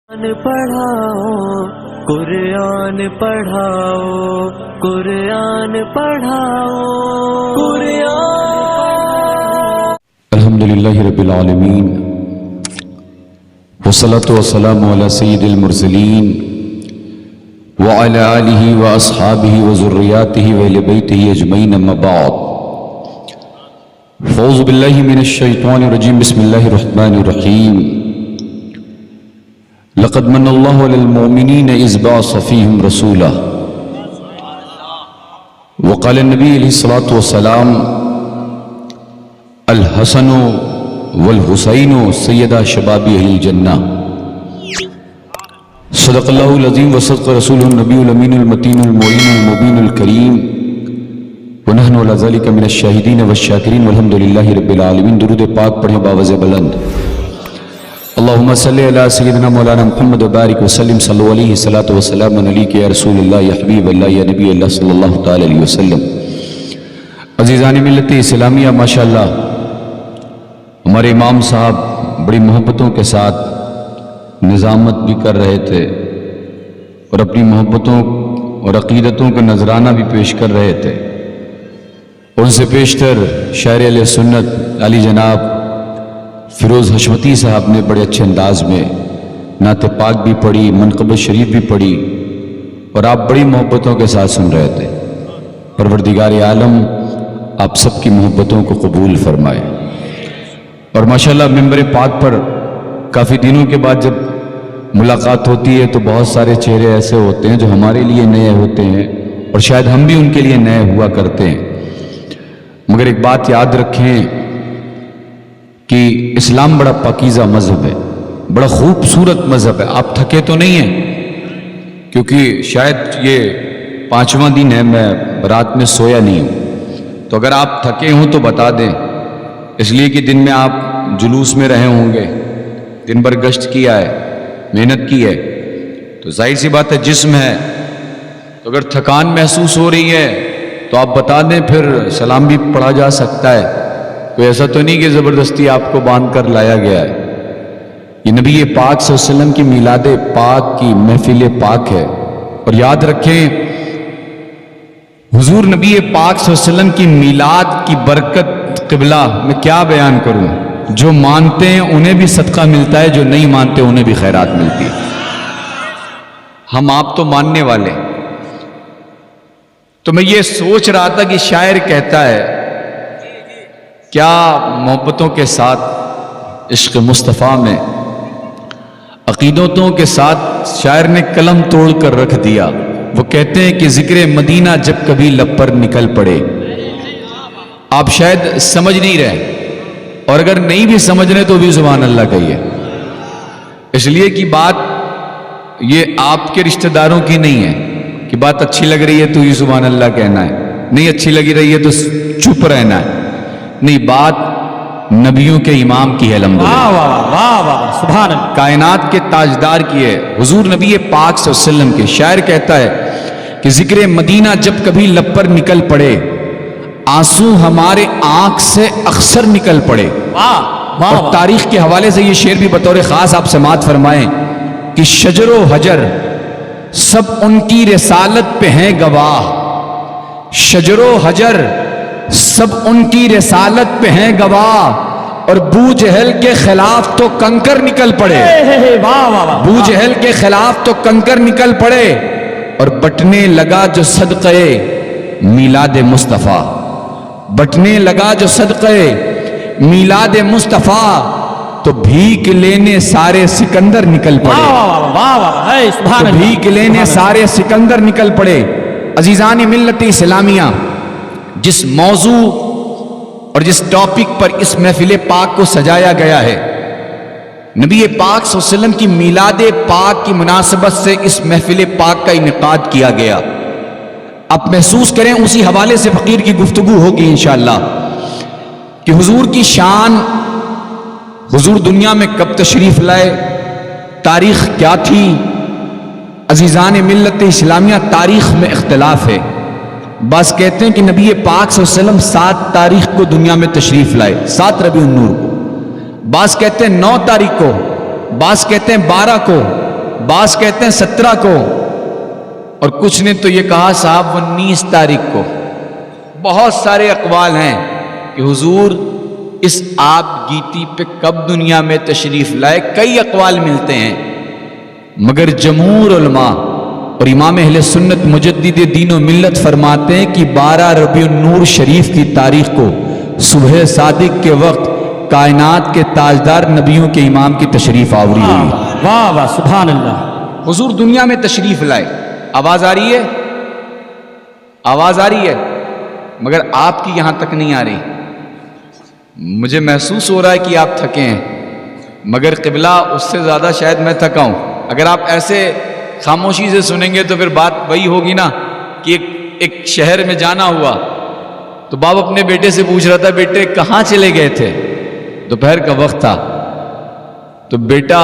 پڑھاؤ قرآن پڑھاؤ قرآن پڑھاؤ قرآن. الحمدللہ رب العالمین والصلاة والسلام علی سید المرسلین وعلی آلہ واصحابہ وذریاتہ واہل بیتہ اجمعین اما بعد. فاعوذ باللہ من الشیطان الرجیم. بسم اللہ الرحمن الرحیم. لقد من اللہ علی المؤمنین اذ بعث فیہم رسولا. وقال النبی علیہ الصلاۃ والسلام الحسن والحسین سیدہ شباب اہل الجنہ. صدق اللہ العظیم وصدق رسولہ النبی الامین المتین المعین المبین الکریم ونحن علی ذلک من الشاہدین والشاکرین والحمد للہ رب العالمین. درود پاک پڑھیں باوز بلند. اللہم صلی علی سیدنا مولانا محمد وبارک وسلم. صلو علیہ الصلاۃ والسلام علیک یا رسول اللہ یا حبیب اللہ یا نبی اللہ صلی اللہ تعالی علیہ وسلم. عزیزان ملت اسلامیہ، ماشاءاللہ ہمارے امام صاحب بڑی محبتوں کے ساتھ نظامت بھی کر رہے تھے اور اپنی محبتوں اور عقیدتوں کا نذرانہ بھی پیش کر رہے تھے. ان سے پیشتر شاعر اہل سنت علی جناب فیروز حشمتی صاحب نے بڑے اچھے انداز میں نعت پاک بھی پڑھی، منقبت شریف بھی پڑھی اور آپ بڑی محبتوں کے ساتھ سن رہے تھے. پروردگار عالم آپ سب کی محبتوں کو قبول فرمائے. اور ماشاءاللہ ممبر پاک پر کافی دنوں کے بعد جب ملاقات ہوتی ہے تو بہت سارے چہرے ایسے ہوتے ہیں جو ہمارے لیے نئے ہوتے ہیں اور شاید ہم بھی ان کے لیے نئے ہوا کرتے ہیں. مگر ایک بات یاد رکھیں کہ اسلام بڑا پاکیزہ مذہب ہے، بڑا خوبصورت مذہب ہے. آپ تھکے تو نہیں ہیں؟ کیونکہ شاید یہ 5واں دن ہے، میں رات میں سویا نہیں ہوں. تو اگر آپ تھکے ہوں تو بتا دیں، اس لیے کہ دن میں آپ جلوس میں رہے ہوں گے، دن بھر گشت کیا ہے، محنت کی ہے، تو ظاہر سی بات ہے جسم ہے. تو اگر تھکان محسوس ہو رہی ہے تو آپ بتا دیں، پھر سلام بھی پڑھا جا سکتا ہے. کوئی ایسا تو نہیں کہ زبردستی آپ کو باندھ کر لایا گیا ہے. یہ نبی پاک صلی اللہ علیہ وسلم کی میلاد پاک کی محفل پاک ہے. اور یاد رکھیں حضور نبی پاک صلی اللہ علیہ وسلم کی میلاد کی برکت قبلہ میں کیا بیان کروں. جو مانتے ہیں انہیں بھی صدقہ ملتا ہے، جو نہیں مانتے انہیں بھی خیرات ملتی ہے. ہم آپ تو ماننے والے. تو میں یہ سوچ رہا تھا کہ شاعر کہتا ہے کیا محبتوں کے ساتھ عشق مصطفیٰ میں عقیدتوں کے ساتھ شاعر نے قلم توڑ کر رکھ دیا. وہ کہتے ہیں کہ ذکر مدینہ جب کبھی لب پر نکل پڑے. آپ شاید سمجھ نہیں رہے، اور اگر نہیں بھی سمجھ رہے تو بھی سبحان اللہ کہیے. اس لیے کہ بات یہ آپ کے رشتہ داروں کی نہیں ہے کہ بات اچھی لگ رہی ہے تو یہ سبحان اللہ کہنا ہے، نہیں اچھی لگی رہی ہے تو چپ رہنا ہے. نہیں، بات نبیوں کے امام کی ہے. الحمدللہ سبحان اللہ. کائنات کے تاجدار کی ہے، حضور نبی پاک صلی اللہ علیہ وسلم کے. شاعر کہتا ہے کہ ذکر مدینہ جب کبھی لب پر نکل پڑے، آنسو ہمارے آنکھ سے اکثر نکل پڑے. اور تاریخ کے حوالے سے یہ شعر بھی بطور خاص آپ سماعت فرمائیں کہ شجر و حجر سب ان کی رسالت پہ ہیں گواہ. شجر و حجر سب ان کی رسالت پہ ہیں گواہ، اور بو جہل کے خلاف تو کنکر نکل پڑے. بو جہل کے خلاف تو کنکر نکل پڑے، اور بٹنے لگا جو صدقے میلاد مصطفیٰ. بٹنے لگا جو صدقے میلاد مصطفیٰ، تو بھیک لینے سارے سکندر نکل پڑے. تو بھیک لینے سارے سکندر نکل پڑے. عزیزان ملت اسلامیہ، جس موضوع اور جس ٹاپک پر اس محفل پاک کو سجایا گیا ہے، نبی پاک صلی اللہ علیہ وسلم کی میلاد پاک کی مناسبت سے اس محفل پاک کا انعقاد کیا گیا. آپ محسوس کریں اسی حوالے سے فقیر کی گفتگو ہوگی انشاءاللہ کہ حضور کی شان، حضور دنیا میں کب تشریف لائے، تاریخ کیا تھی. عزیزان ملت اسلامیہ، تاریخ میں اختلاف ہے. بعض کہتے ہیں کہ نبی پاک صلی اللہ علیہ وسلم 7 تاریخ کو دنیا میں تشریف لائے، 7 ربیع النور کو. بعض کہتے ہیں 9 تاریخ کو، بعض کہتے ہیں 12 کو، بعض کہتے ہیں 17 کو، اور کچھ نے تو یہ کہا صاحب 19 تاریخ کو۔ بہت سارے اقوال ہیں کہ حضور اس آپ گیتی پہ کب دنیا میں تشریف لائے، کئی اقوال ملتے ہیں، مگر جمہور علماء اور امام اہل سنت مجدد دین و ملت فرماتے ہیں کہ 12 ربیع النور شریف کی تاریخ کو صبح صادق کے وقت کائنات کے تاجدار نبیوں کے امام کی تشریف آوری ہوئی۔ واہ واہ سبحان اللہ۔ حضور دنیا میں تشریف لائے۔ آواز آ رہی ہے؟ آواز آ رہی ہے، مگر آپ کی یہاں تک نہیں آ رہی۔ مجھے محسوس ہو رہا ہے کہ آپ تھکے ہیں، مگر قبلہ اس سے زیادہ شاید میں تھکا ہوں۔ اگر آپ ایسے خاموشی سے سنیں گے تو پھر بات وہی ہوگی نا کہ ایک شہر میں جانا ہوا تو باپ اپنے بیٹے سے پوچھ رہا تھا بیٹے کہاں چلے گئے تھے، دوپہر کا وقت تھا، تو بیٹا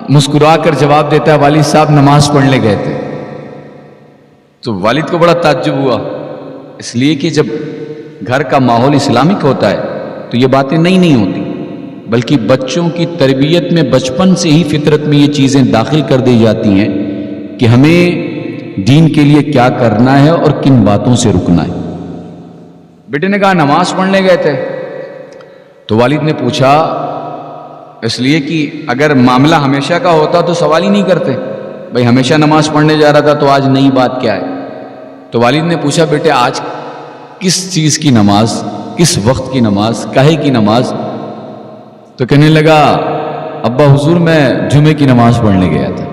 مسکرا کر جواب دیتا ہے والد صاحب نماز پڑھنے گئے تھے۔ تو والد کو بڑا تعجب ہوا، اس لیے کہ جب گھر کا ماحول اسلامک ہوتا ہے تو یہ باتیں نہیں ہوتی، بلکہ بچوں کی تربیت میں بچپن سے ہی فطرت میں یہ چیزیں داخل کر دی جاتی ہیں کہ ہمیں دین کے لیے کیا کرنا ہے اور کن باتوں سے رکنا ہے۔ بیٹے نے کہا نماز پڑھنے گئے تھے، تو والد نے پوچھا اس لیے کہ اگر معاملہ ہمیشہ کا ہوتا تو سوال ہی نہیں کرتے، بھائی ہمیشہ نماز پڑھنے جا رہا تھا تو آج نئی بات کیا ہے؟ تو والد نے پوچھا بیٹے آج کس چیز کی نماز، کس وقت کی نماز، کاہے کی نماز؟ تو کہنے لگا ابا حضور میں جمعے کی نماز پڑھنے گیا تھا۔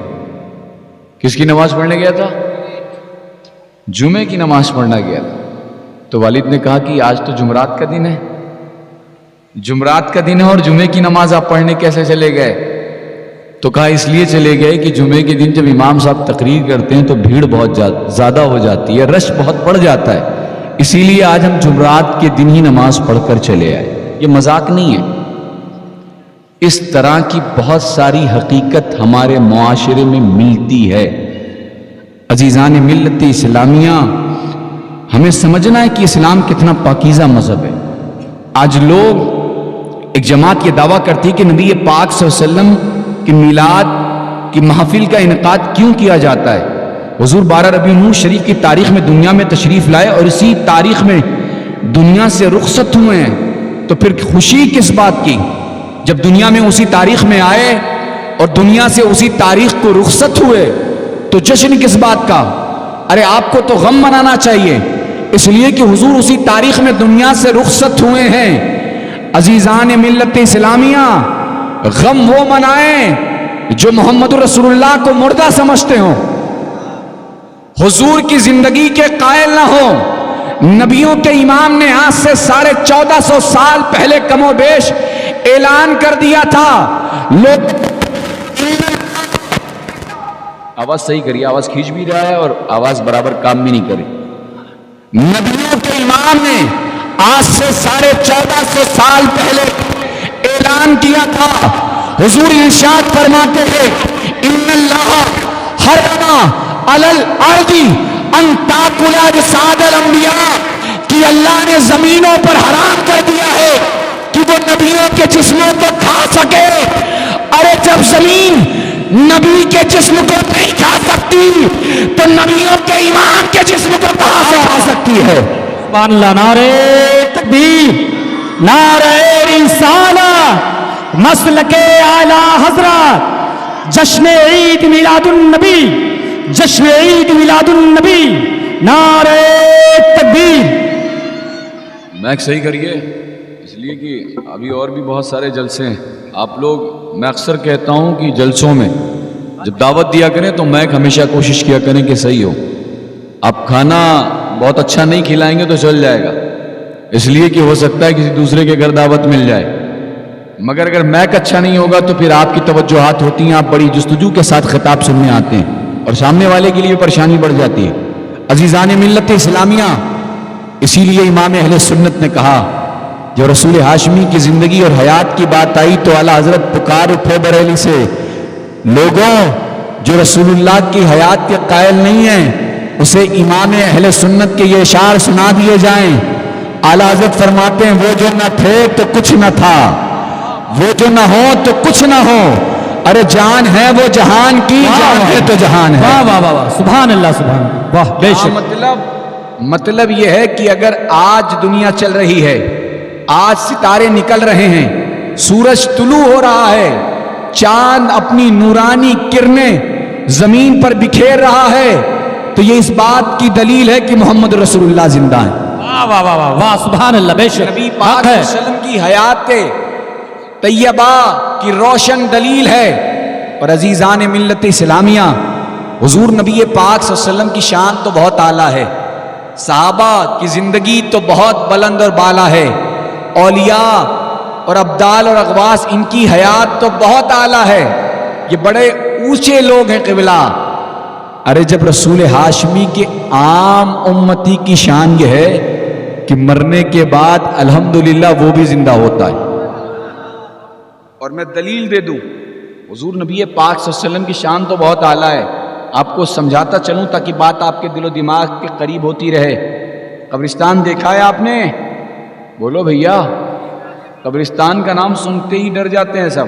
کس کی نماز پڑھنے گیا تھا؟ جمعے کی نماز پڑھنا گیا تھا۔ تو والد نے کہا کہ آج تو جمعرات کا دن ہے، جمعرات کا دن ہے اور جمعے کی نماز آپ پڑھنے کیسے چلے گئے؟ تو کہا اس لیے چلے گئے کہ جمعے کے دن جب امام صاحب تقریر کرتے ہیں تو بھیڑ بہت زیادہ ہو جاتی ہے، رش بہت بڑھ جاتا ہے، اسی لیے آج ہم جمعرات کے دن ہی نماز پڑھ کر چلے آئے۔ یہ مذاق نہیں ہے، اس طرح کی بہت ساری حقیقت ہمارے معاشرے میں ملتی ہے۔ عزیزان ملت اسلامیہ، ہمیں سمجھنا ہے کہ اسلام کتنا پاکیزہ مذہب ہے۔ آج لوگ ایک جماعت یہ دعویٰ کرتی ہے کہ نبی پاک صلی اللہ علیہ وسلم کی میلاد کی محفل کا انعقاد کیوں کیا جاتا ہے؟ حضور 12 ربیع النور شریف کی تاریخ میں دنیا میں تشریف لائے اور اسی تاریخ میں دنیا سے رخصت ہوئے ہیں، تو پھر خوشی کس بات کی؟ جب دنیا میں اسی تاریخ میں آئے اور دنیا سے اسی تاریخ کو رخصت ہوئے تو جشن کس بات کا؟ ارے آپ کو تو غم منانا چاہیے، اس لیے کہ حضور اسی تاریخ میں دنیا سے رخصت ہوئے ہیں۔ عزیزان ملت اسلامیہ، غم وہ منائیں جو محمد رسول اللہ کو مردہ سمجھتے ہوں، حضور کی زندگی کے قائل نہ ہوں۔ نبیوں کے امام نے آج سے 1450 سال پہلے کم و بیش اعلان کر دیا تھا، لوگ آواز صحیح کریے، آواز کھینچ بھی رہا ہے اور آواز برابر کام بھی نہیں کری۔ نبیوں کے امام نے آج سے 1450 سال پہلے اعلان کیا تھا، حضور ارشاد فرماتے تھے ان اللہ حرم علی الارض ان تاکل اجساد الانبیاء، کہ اللہ نے زمینوں پر حرام کر دیا ہے کہ وہ نبیوں کے جسموں کو کھا سکے۔ ارے جب زمین نبی کے جسم کو نہیں کھا سکتی تو نبیوں کے امام کے جسم کو کہاں سے کھا سکتی ہے؟ سبحان اللہ، نعرہ تکبیر، نعرہ رسالہ، مسلک اعلی حضرت، جشن عید میلاد النبی، جشن عید میلاد النبی، نعرہ تکبیر۔ میک صحیح کریے، اس لیے کہ ابھی اور بھی بہت سارے جلسے ہیں۔ آپ لوگ، میں اکثر کہتا ہوں کہ جلسوں میں جب دعوت دیا کریں تو میک ہمیشہ کوشش کیا کریں کہ صحیح ہو۔ آپ کھانا بہت اچھا نہیں کھلائیں گے تو چل جائے گا، اس لیے کہ ہو سکتا ہے کسی دوسرے کے گھر دعوت مل جائے، مگر اگر میک اچھا نہیں ہوگا تو پھر آپ کی توجہات ہوتی ہیں، آپ بڑی جستجو کے ساتھ خطاب سننے آتے ہیں اور سامنے والے کے لیے پریشانی بڑھ جاتی ہے۔ عزیزان ملت اسلامیہ، اسی لیے امام اہل سنت نے کہا جو رسول ہاشمی کی زندگی اور حیات کی بات آئی تو اعلیٰ حضرت پکار اٹھے بریلی سے، لوگوں جو رسول اللہ کی حیات کے قائل نہیں ہیں اسے امام اہل سنت کے یہ اشعار سنا دیے جائیں۔ اعلیٰ حضرت فرماتے ہیں وہ جو نہ تھے تو کچھ نہ تھا، وہ جو نہ ہو تو کچھ نہ ہو، ارے جان ہے وہ جہان کی، جان ہے تو جہان ہے۔ واہ واہ واہ واہ، سبحان اللہ سبحان اللہ، واہ بے شک۔ مطلب یہ ہے کہ اگر آج دنیا چل رہی ہے، آج ستارے نکل رہے ہیں، سورج طلوع ہو رہا ہے، چاند اپنی نورانی کرنیں زمین پر بکھیر رہا ہے، تو یہ اس بات کی دلیل ہے کہ محمد رسول اللہ زندہ ہیں۔ واہ واہ واہ واہ واہ، سبحان اللہ، بے شک۔ نبی پاک صلی اللہ علیہ وسلم کی حیات طیبہ کی روشن دلیل ہے۔ اور عزیزان ملت اسلامیہ، حضور نبی پاک صلی اللہ علیہ وسلم کی شان تو بہت اعلیٰ ہے، صحابہ کی زندگی تو بہت بلند اور بالا ہے، اولیاء اور ابدال اور اغواس ان کی حیات تو بہت اعلیٰ ہے، یہ بڑے اونچے لوگ ہیں قبلہ۔ ارے جب رسول ہاشمی کے عام امتی کی شان یہ ہے کہ مرنے کے بعد الحمدللہ وہ بھی زندہ ہوتا ہے۔ اور میں دلیل دے دوں، حضور نبی پاک صلی اللہ علیہ وسلم کی شان تو بہت اعلیٰ ہے، آپ کو سمجھاتا چلوں تاکہ بات آپ کے دل و دماغ کے قریب ہوتی رہے۔ قبرستان دیکھا ہے آپ نے؟ بولو بھیا، قبرستان کا نام سنتے ہی ڈر جاتے ہیں، سب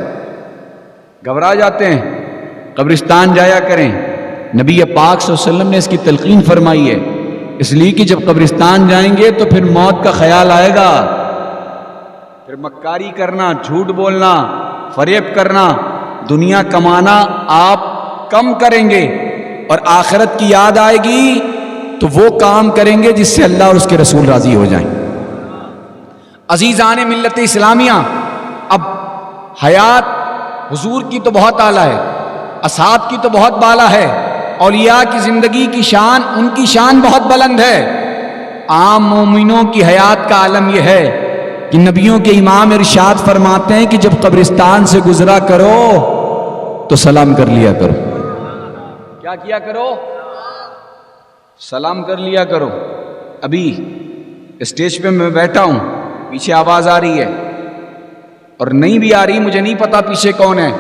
گھبرا جاتے ہیں۔ قبرستان جایا کریں، نبی پاک صلی اللہ علیہ وسلم نے اس کی تلقین فرمائی ہے، اس لیے کہ جب قبرستان جائیں گے تو پھر موت کا خیال آئے گا، پھر مکاری کرنا، جھوٹ بولنا، فریب کرنا، دنیا کمانا آپ کم کریں گے، اور آخرت کی یاد آئے گی تو وہ کام کریں گے جس سے اللہ اور اس کے رسول راضی ہو جائیں۔ عزیزان ملت اسلامیہ، اب حیات حضور کی تو بہت اعلیٰ ہے، اصحاب کی تو بہت بالا ہے، اولیاء کی زندگی کی شان، ان کی شان بہت بلند ہے۔ عام مومنوں کی حیات کا عالم یہ ہے کہ نبیوں کے امام ارشاد فرماتے ہیں کہ جب قبرستان سے گزرا کرو تو سلام کر لیا کرو۔ کیا کیا کرو؟ سلام کر لیا کرو۔ ابھی اسٹیج پہ میں بیٹھا ہوں، پیچھے آواز آ رہی ہے اور نہیں بھی آ رہی، مجھے نہیں پتا پیچھے کون ہے،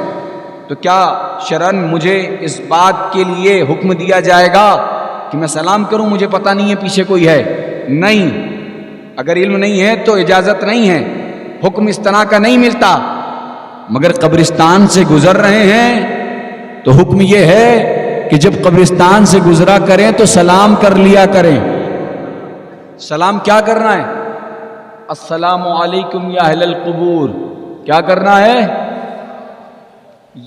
تو کیا شرعاً مجھے اس بات کے لیے حکم دیا جائے گا کہ میں سلام کروں؟ مجھے پتا نہیں ہے پیچھے کوئی ہے، نہیں، اگر علم نہیں ہے تو اجازت نہیں ہے، حکم اس طرح کا نہیں ملتا، مگر قبرستان سے گزر رہے ہیں تو حکم یہ ہے کہ جب قبرستان سے گزرا کریں تو سلام کر لیا کریں۔ سلام کیا کرنا ہے؟ السلام علیکم یا اہل القبور، کیا کرنا ہے؟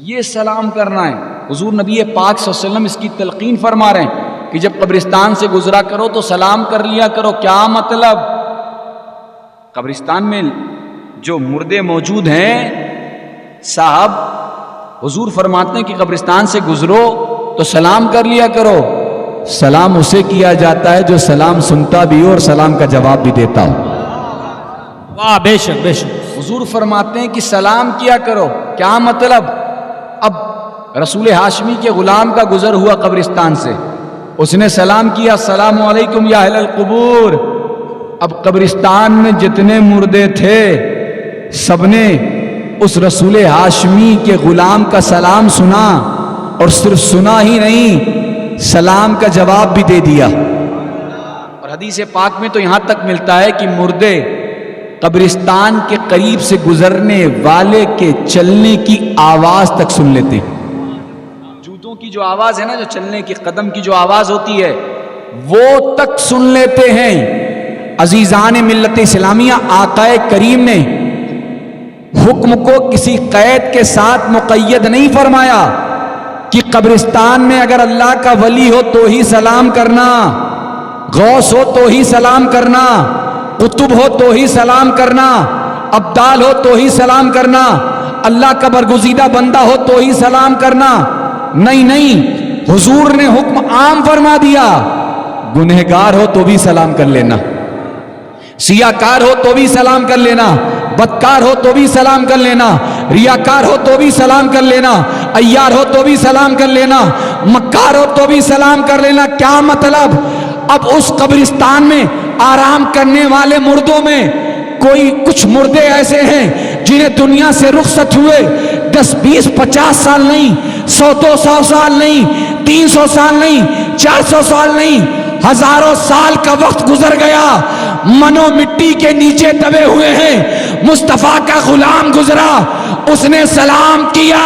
یہ سلام کرنا ہے۔ حضور نبی پاک صلی اللہ علیہ وسلم اس کی تلقین فرما رہے ہیں کہ جب قبرستان سے گزرا کرو تو سلام کر لیا کرو۔ کیا مطلب؟ قبرستان میں جو مردے موجود ہیں صاحب، حضور فرماتے ہیں کہ قبرستان سے گزرو تو سلام کر لیا کرو۔ سلام اسے کیا جاتا ہے جو سلام سنتا بھی ہو اور سلام کا جواب بھی دیتا ہو۔ واہ بے شک بے شک۔ حضور فرماتے ہیں کہ سلام کیا کرو۔ کیا مطلب؟ اب رسول ہاشمی کے غلام کا گزر ہوا قبرستان سے، اس نے سلام کیا السلام علیکم یا اہل القبور۔ اب قبرستان میں جتنے مردے تھے سب نے اس رسول ہاشمی کے غلام کا سلام سنا، اور صرف سنا ہی نہیں، سلام کا جواب بھی دے دیا۔ اور حدیث پاک میں تو یہاں تک ملتا ہے کہ مردے قبرستان کے قریب سے گزرنے والے کے چلنے کی آواز تک سن لیتے ہیں۔ جوتوں کی جو آواز ہے نا، جو چلنے کی قدم کی جو آواز ہوتی ہے وہ تک سن لیتے ہیں۔ عزیزان ملت اسلامیہ، آقا کریم نے حکم کو کسی قید کے ساتھ مقید نہیں فرمایا کہ قبرستان میں اگر اللہ کا ولی ہو تو ہی سلام کرنا، غوث ہو تو ہی سلام کرنا، قطب ہو تو ہی سلام کرنا، ابدال ہو تو ہی سلام کرنا، اللہ کا برگزیدہ بندہ ہو تو ہی سلام کرنا۔ نہیں نہیں، حضور نے حکم عام فرما دیا، گنہگار ہو تو بھی سلام کر لینا، سیاکار ہو تو بھی سلام کر لینا، بدکار ہو تو بھی سلام کر لینا، ریاکار ہو تو بھی سلام کر لینا، عیار ہو تو بھی سلام کر لینا، مکار ہو تو بھی سلام کر لینا۔ کیا مطلب؟ اب اس قبرستان میں آرام کرنے والے مردوں میں کوئی کچھ مردے ایسے ہیں جنہیں دنیا سے رخصت ہوئے 10 20 50 سال نہیں، 100 200 سال نہیں، 300 سال نہیں، 400 سال نہیں، ہزاروں سال کا وقت گزر گیا، منو مٹی کے نیچے دبے ہوئے ہیں۔ مصطفیٰ کا غلام گزرا، اس نے سلام کیا،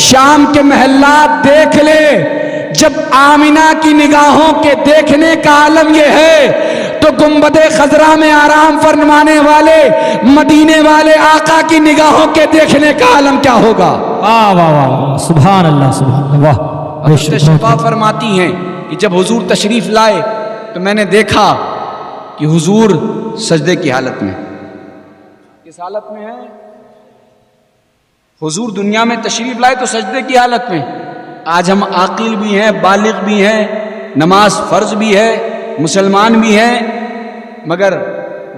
شام کے محلات دیکھ لے، جب آمینہ کی نگاہوں کے دیکھنے کا عالم یہ ہے تو گنبد خضرا میں آرام فرمانے والے مدینے والے آقا کی نگاہوں کے دیکھنے کا عالم کیا ہوگا؟ واہ واہ واہ، سبحان اللہ سبحان اللہ، واہ۔ حضرت شفا فرماتی ہیں کہ جب حضور تشریف لائے تو میں نے دیکھا کہ حضور سجدے کی حالت میں، کس حالت میں ہے؟ حضور دنیا میں تشریف لائے تو سجدے کی حالت میں۔ آج ہم عاقل بھی ہیں، بالغ بھی ہیں، نماز فرض بھی ہے، مسلمان بھی ہیں، مگر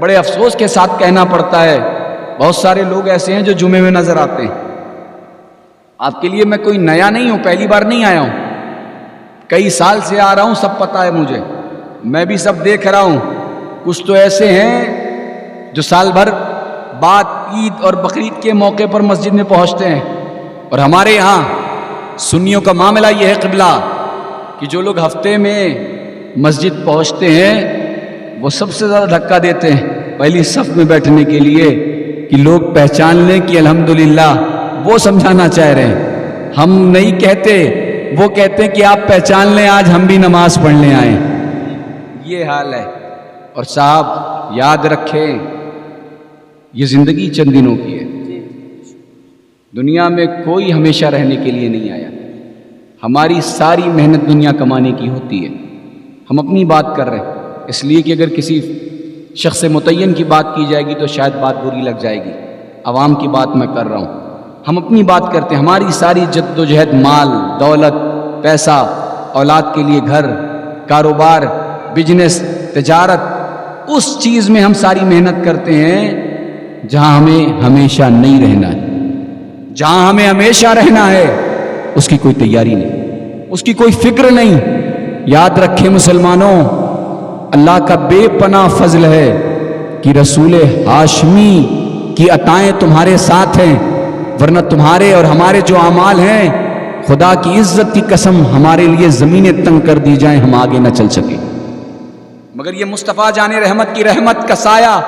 بڑے افسوس کے ساتھ کہنا پڑتا ہے بہت سارے لوگ ایسے ہیں جو جمعے میں نظر آتے ہیں۔ آپ کے لیے میں کوئی نیا نہیں ہوں، پہلی بار نہیں آیا ہوں، کئی سال سے آ رہا ہوں، سب پتہ ہے مجھے، میں بھی سب دیکھ رہا ہوں۔ کچھ تو ایسے ہیں جو سال بھر بعد عید اور بقرعید کے موقع پر مسجد میں پہنچتے ہیں، اور ہمارے یہاں سنیوں کا معاملہ یہ ہے قبلہ کہ جو لوگ ہفتے میں مسجد پہنچتے ہیں وہ سب سے زیادہ دھکا دیتے ہیں پہلی صف میں بیٹھنے کے لیے کہ لوگ پہچان لیں کہ الحمدللہ وہ سمجھانا چاہ رہے ہیں، ہم نہیں کہتے، وہ کہتے ہیں کہ آپ پہچان لیں آج ہم بھی نماز پڑھنے آئے۔ یہ حال ہے۔ اور صاحب یاد رکھیں یہ زندگی چند دنوں کی ہے، دنیا میں کوئی ہمیشہ رہنے کے لیے نہیں آیا، ہماری ساری محنت دنیا کمانے کی ہوتی ہے۔ ہم اپنی بات کر رہے ہیں اس لیے کہ اگر کسی شخص متعین کی بات کی جائے گی تو شاید بات بری لگ جائے گی، عوام کی بات میں کر رہا ہوں، ہم اپنی بات کرتے ہیں۔ ہماری ساری جد و جہد، مال دولت، پیسہ، اولاد کے لیے گھر، کاروبار، بزنس، تجارت، اس چیز میں ہم ساری محنت کرتے ہیں جہاں ہمیں ہمیشہ نہیں رہنا ہے۔ جہاں ہمیں ہمیشہ رہنا ہے اس کی کوئی تیاری نہیں، اس کی کوئی فکر نہیں۔ یاد رکھیں مسلمانوں، اللہ کا بے پناہ فضل ہے کہ رسول ہاشمی کی عطائیں تمہارے ساتھ ہیں، ورنہ تمہارے اور ہمارے جو اعمال ہیں خدا کی عزت کی قسم ہمارے لیے زمینیں تنگ کر دی جائیں ہم آگے نہ چل سکیں، مگر یہ مصطفیٰ جان رحمت کی رحمت کا سایہ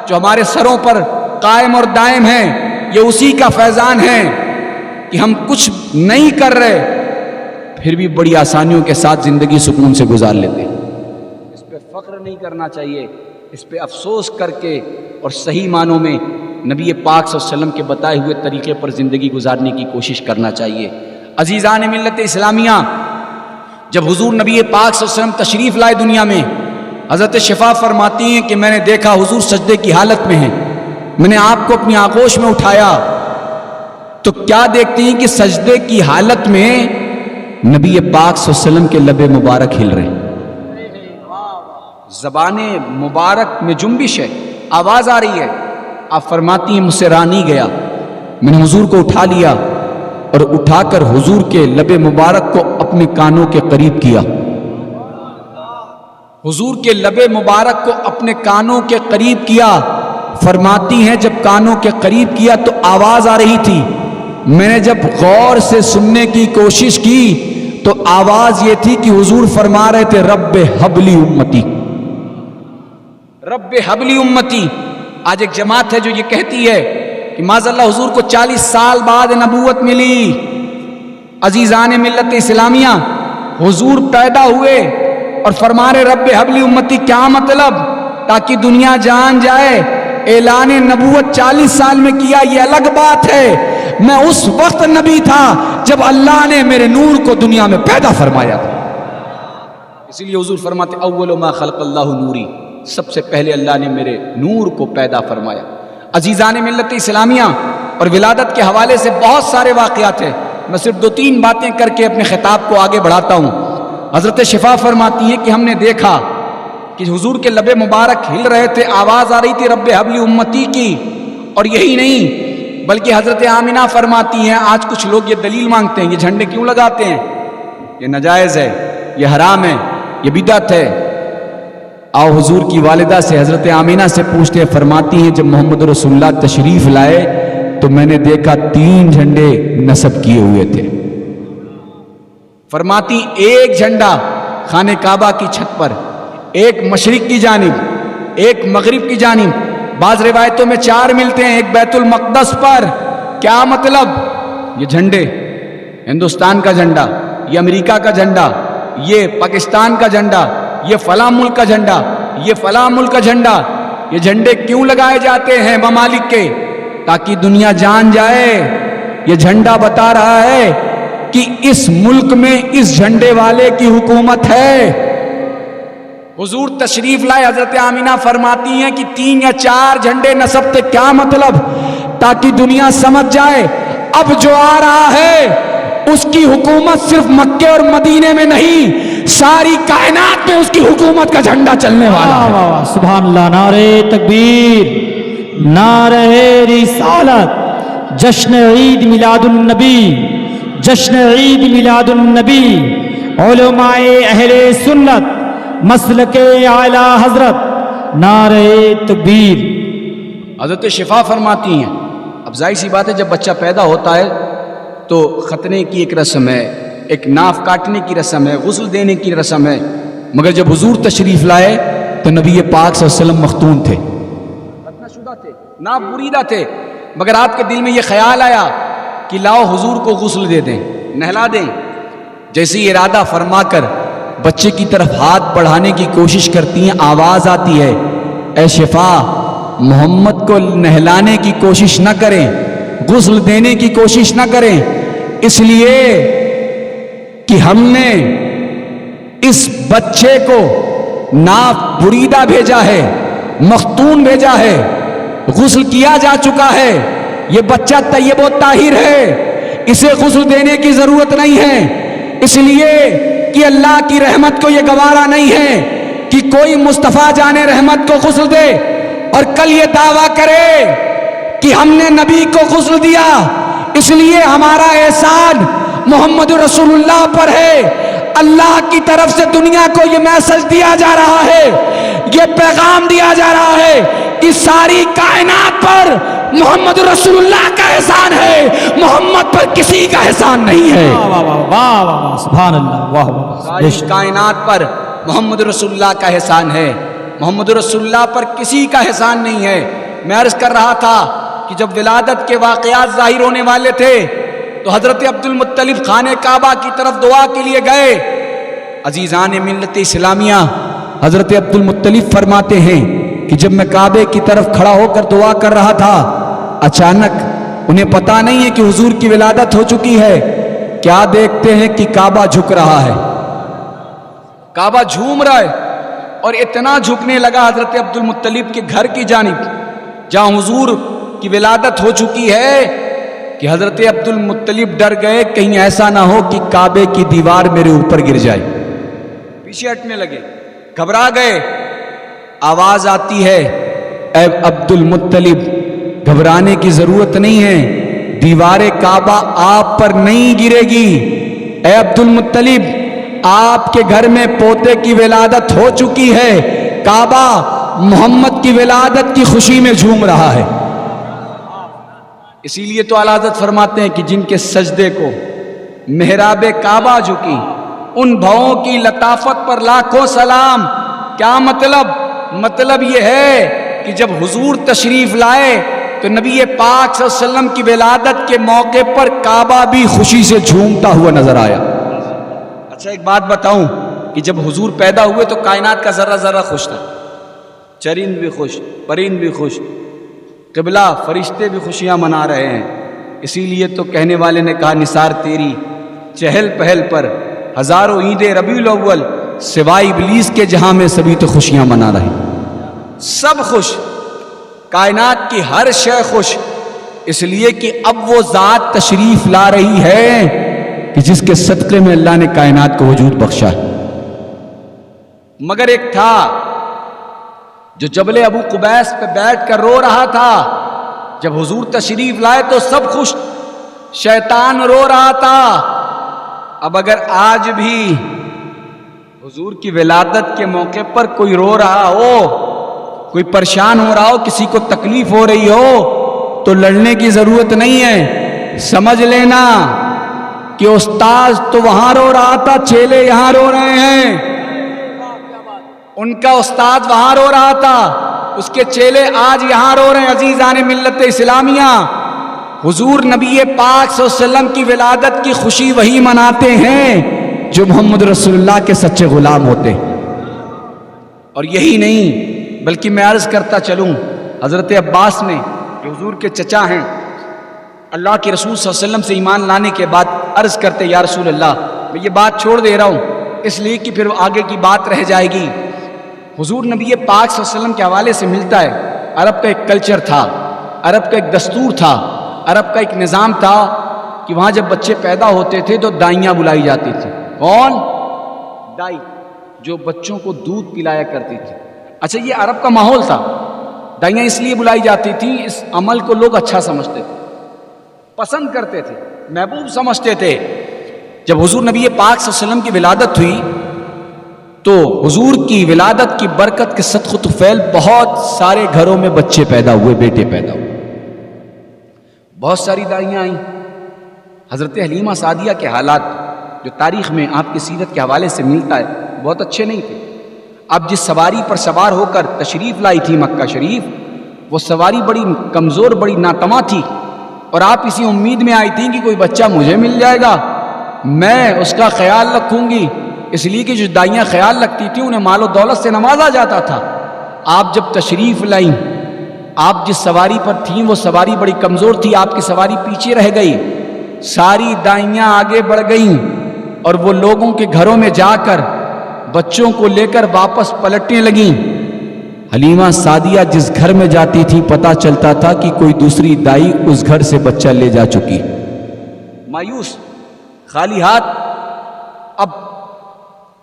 جو ہمارے سروں پر قائم اور دائم ہے، یہ اسی کا فیضان ہے کہ ہم کچھ نہیں کر رہے پھر بھی بڑی آسانیوں کے ساتھ زندگی سکون سے گزار لیتے ہیں۔ اس پہ فخر نہیں کرنا چاہیے، اس پہ افسوس کر کے اور صحیح معنوں میں نبی پاک صلی اللہ علیہ وسلم کے بتائے ہوئے طریقے پر زندگی گزارنے کی کوشش کرنا چاہیے۔ عزیزان ملت اسلامیہ، جب حضور نبی پاک صلی اللہ علیہ وسلم تشریف لائے دنیا میں، حضرت شفا فرماتی ہیں کہ میں نے دیکھا حضور سجدے کی حالت میں ہیں، میں نے آپ کو اپنی آغوش میں اٹھایا تو کیا دیکھتی ہیں کہ سجدے کی حالت میں نبی پاک صلی اللہ علیہ وسلم کے لب مبارک ہل رہے ہیں، زبان مبارک میں جنبش ہے، آواز آ رہی ہے۔ آپ فرماتی ہیں مجھ سے رہا نہیں گیا، میں نے حضور کو اٹھا لیا اور اٹھا کر حضور کے لب مبارک کو اپنے کانوں کے قریب کیا، حضور کے لب مبارک کو اپنے کانوں کے قریب کیا۔ فرماتی ہیں جب کانوں کے قریب کیا تو آواز آ رہی تھی، میں نے جب غور سے سننے کی کوشش کی تو آواز یہ تھی کہ حضور فرما رہے تھے رب حبلی امتی، رب حبلی امتی۔ آج ایک جماعت ہے جو یہ کہتی ہے کہ معاذ اللہ حضور کو 40 سال بعد نبوت ملی۔ عزیزان ملت اسلامیہ، حضور پیدا ہوئے اور فرما رہے رب حبلی امتی، کیا مطلب؟ تاکہ دنیا جان جائے اعلان نبوت 40 سال میں کیا، یہ الگ بات ہے، میں اس وقت نبی تھا جب اللہ نے میرے نور کو دنیا میں پیدا فرمایا تھا۔ اسی لیے حضور فرماتے اول ما خلق اللہ نوری، سب سے پہلے اللہ نے میرے نور کو پیدا فرمایا۔ عزیزان ملت اسلامیہ، اور ولادت کے حوالے سے بہت سارے واقعات ہیں، میں صرف 2-3 باتیں کر کے اپنے خطاب کو آگے بڑھاتا ہوں۔ حضرت شفا فرماتی ہیں کہ ہم نے دیکھا کہ حضور کے لب مبارک ہل رہے تھے، آواز آ رہی تھی رب حبلی امتی کی، اور یہی نہیں بلکہ حضرت آمینہ فرماتی ہیں آج کچھ لوگ یہ دلیل مانگتے ہیں یہ جھنڈے کیوں لگاتے ہیں، یہ ناجائز ہے، یہ حرام ہے، یہ بدعت ہے۔ آؤ حضور کی والدہ سے حضرت آمینہ سے پوچھتے ہیں، فرماتی ہیں جب محمد رسول اللہ تشریف لائے تو میں نے دیکھا 3 جھنڈے نصب کیے ہوئے تھے۔ فرماتی ایک جھنڈا خانہ کعبہ کی چھت پر، ایک مشرق کی جانب، ایک مغرب کی جانب، بعض روایتوں میں 4 ملتے ہیں، ایک بیت المقدس پر۔ کیا مطلب؟ یہ جھنڈے ہندوستان کا جھنڈا، یہ امریکہ کا جھنڈا، یہ پاکستان کا جھنڈا، یہ فلاں ملک کا جھنڈا، یہ فلاں ملک کا جھنڈا، یہ جھنڈے کیوں لگائے جاتے ہیں ممالک کے؟ تاکہ دنیا جان جائے یہ جھنڈا بتا رہا ہے کہ اس ملک میں اس جھنڈے والے کی حکومت ہے۔ حضور تشریف لائے، حضرت آمینہ فرماتی ہیں کہ 3 یا 4 جھنڈے نصب تھے، کیا مطلب؟ تاکہ دنیا سمجھ جائے اب جو آ رہا ہے اس کی حکومت صرف مکے اور مدینے میں نہیں، ساری کائنات میں اس کی حکومت کا جھنڈا چلنے والا ہے۔ واہ واہ سبحان اللہ، نعرہ تکبیر، نعرہ رسالت، جشن عید میلاد النبی، جشن عید میلاد النبی، علماء اہل سنت، مسلک اعلی حضرت، نعرہ تکبیر۔ حضرت شفا فرماتی ہیں اب ظاہر سی بات ہے جب بچہ پیدا ہوتا ہے تو ختنے کی ایک رسم ہے، ایک ناف کاٹنے کی رسم ہے، غسل دینے کی رسم ہے، مگر جب حضور تشریف لائے تو نبی پاک صلی اللہ علیہ وسلم مختون تھے، ختنہ شدہ تھے، ناف بریدہ تھے، مگر آپ کے دل میں یہ خیال آیا کہ لاؤ حضور کو غسل دے دیں، نہلا دیں۔ جیسے ارادہ فرما کر بچے کی طرف ہاتھ بڑھانے کی کوشش کرتی ہیں، آواز آتی ہے اے شفا محمد کو نہلانے کی کوشش نہ کریں، غسل دینے کی کوشش نہ کریں، اس لیے کہ ہم نے اس بچے کو ناف بریدہ بھیجا ہے، مختون بھیجا ہے، غسل کیا جا چکا ہے، یہ بچہ طیب و طاہر ہے، اسے غسل دینے کی ضرورت نہیں ہے، اس لیے کہ اللہ کی رحمت کو یہ گوارا نہیں ہے کہ کوئی مصطفیٰ جان رحمت کو غسل دے اور کل یہ دعویٰ کرے کہ ہم نے نبی کو غسل دیا، اس لیے ہمارا احسان محمد رسول اللہ پر ہے۔ اللہ کی طرف سے دنیا کو یہ میسج دیا جا رہا ہے، یہ پیغام دیا جا رہا ہے کہ ساری کائنات پر محمد رسول اللہ کا احسان ہے، محمد پر کسی کا احسان نہیں ہے۔ واہ واہ واہ واہ واہ سبحان اللہ، واہ واہ، ساری کائنات پر محمد رسول اللہ کا احسان ہے، محمد رسول اللہ پر کسی کا احسان نہیں ہے۔ میں عرض کر رہا تھا کہ جب ولادت کے واقعات ظاہر ہونے والے تھے تو حضرت عبد المطلب خانہ کعبہ کی طرف دعا کے لیے گئے۔ عزیزان ملت اسلامیہ، حضرت عبد المطلب فرماتے ہیں کہ جب میں کعبے کی طرف کھڑا ہو کر دعا کر رہا تھا، اچانک انہیں پتا نہیں ہے کہ حضور کی ولادت ہو چکی ہے، کیا دیکھتے ہیں کہ کعبہ جھک رہا ہے، کعبہ جھوم رہا ہے، اور اتنا جھکنے لگا حضرت عبد المطلب کے گھر کی جانب جہاں حضور کی ولادت ہو چکی ہے کہ حضرت عبد المطلب ڈر گئے کہیں ایسا نہ ہو کہ کعبے کی دیوار میرے اوپر گر جائے، پیچھے ہٹنے لگے، گھبرا گئے۔ آواز آتی ہے اے عبد المطلب گھبرانے کی ضرورت نہیں ہے، دیوار کعبہ آپ پر نہیں گرے گی، اے عبد المطلب آپ کے گھر میں پوتے کی ولادت ہو چکی ہے، کعبہ محمد کی ولادت کی خوشی میں جھوم رہا ہے۔ اسی لیے تو اعلیٰ حضرت فرماتے ہیں کہ جن کے سجدے کو محراب کعبہ جھکی، ان بھووں کی لطافت پر لاکھوں سلام۔ کیا مطلب یہ ہے کہ جب حضور تشریف لائے تو نبی پاک صلی اللہ علیہ وسلم کی ولادت کے موقع پر کعبہ بھی خوشی سے جھومتا ہوا نظر آیا۔ اچھا ایک بات بتاؤں کہ جب حضور پیدا ہوئے تو کائنات کا ذرہ ذرہ خوش تھا، چرند بھی خوش، پرند بھی خوش، قبلہ فرشتے بھی خوشیاں منا رہے ہیں۔ اسی لیے تو کہنے والے نے کہا نثار تیری چہل پہل پر ہزاروں عید ربیع الاول، سوائے ابلیس کے جہاں میں سبھی تو خوشیاں منا رہے ہیں، سب خوش، کائنات کی ہر شے خوش، اس لیے کہ اب وہ ذات تشریف لا رہی ہے کہ جس کے صدقے میں اللہ نے کائنات کو وجود بخشا ہے۔ مگر ایک تھا جو جبل ابو قبیس پہ بیٹھ کر رو رہا تھا، جب حضور تشریف لائے تو سب خوش، شیطان رو رہا تھا۔ اب اگر آج بھی حضور کی ولادت کے موقع پر کوئی رو رہا ہو، کوئی پریشان ہو رہا ہو، کسی کو تکلیف ہو رہی ہو تو لڑنے کی ضرورت نہیں ہے، سمجھ لینا کہ استاذ تو وہاں رو رہا تھا، چیلے یہاں رو رہے ہیں، ان کا استاد وہاں رو رہا تھا، اس کے چیلے آج یہاں رو رہے ہیں۔ عزیزان ملت اسلامیہ، حضور نبی پاک صلی اللہ علیہ وسلم کی ولادت کی خوشی وہی مناتے ہیں جو محمد رسول اللہ کے سچے غلام ہوتے ہیں. اور یہی نہیں بلکہ میں عرض کرتا چلوں، حضرت عباس نے جو حضور کے چچا ہیں، اللہ کے رسول صلی اللہ علیہ وسلم سے ایمان لانے کے بعد عرض کرتے یا رسول اللہ میں یہ بات چھوڑ دے رہا ہوں اس لیے کہ پھر آگے کی بات رہ جائے گی. حضور نبی پاک صلی اللہ علیہ وسلم کے حوالے سے ملتا ہے عرب کا ایک کلچر تھا، عرب کا ایک دستور تھا، عرب کا ایک نظام تھا کہ وہاں جب بچے پیدا ہوتے تھے تو دائیاں بلائی جاتی تھی. کون؟ دائی، جو بچوں کو دودھ پلایا کرتی تھی. اچھا یہ عرب کا ماحول تھا، دائیاں اس لیے بلائی جاتی تھی، اس عمل کو لوگ اچھا سمجھتے تھے، پسند کرتے تھے، محبوب سمجھتے تھے. جب حضور نبی پاک صلی اللہ علیہ وسلم کی ولادت ہوئی تو حضور کی ولادت کی برکت کے صدقہ طفیل بہت سارے گھروں میں بچے پیدا ہوئے، بیٹے پیدا ہوئے، بہت ساری دائیاں آئیں. حضرت حلیمہ سعدیہ کے حالات جو تاریخ میں آپ کی سیرت کے حوالے سے ملتا ہے بہت اچھے نہیں تھے. اب جس سواری پر سوار ہو کر تشریف لائی تھی مکہ شریف، وہ سواری بڑی کمزور، بڑی ناتواں تھی، اور آپ اسی امید میں آئی تھیں کہ کوئی بچہ مجھے مل جائے گا، میں اس کا خیال رکھوں گی. اس لیے کہ جو دائیاں خیال رکھتی تھیں انہیں مال و دولت سے نوازا جاتا تھا. آپ جب تشریف لائیں، آپ جس سواری پر تھیں وہ سواری بڑی کمزور تھی، آپ کی سواری پیچھے رہ گئی، ساری دائیاں آگے بڑھ گئیں اور وہ لوگوں کے گھروں میں جا کر بچوں کو لے کر واپس پلٹنے لگیں. حلیمہ سعدیہ جس گھر میں جاتی تھی پتہ چلتا تھا کہ کوئی دوسری دائی اس گھر سے بچہ لے جا چکی. مایوس، خالی ہاتھ. اب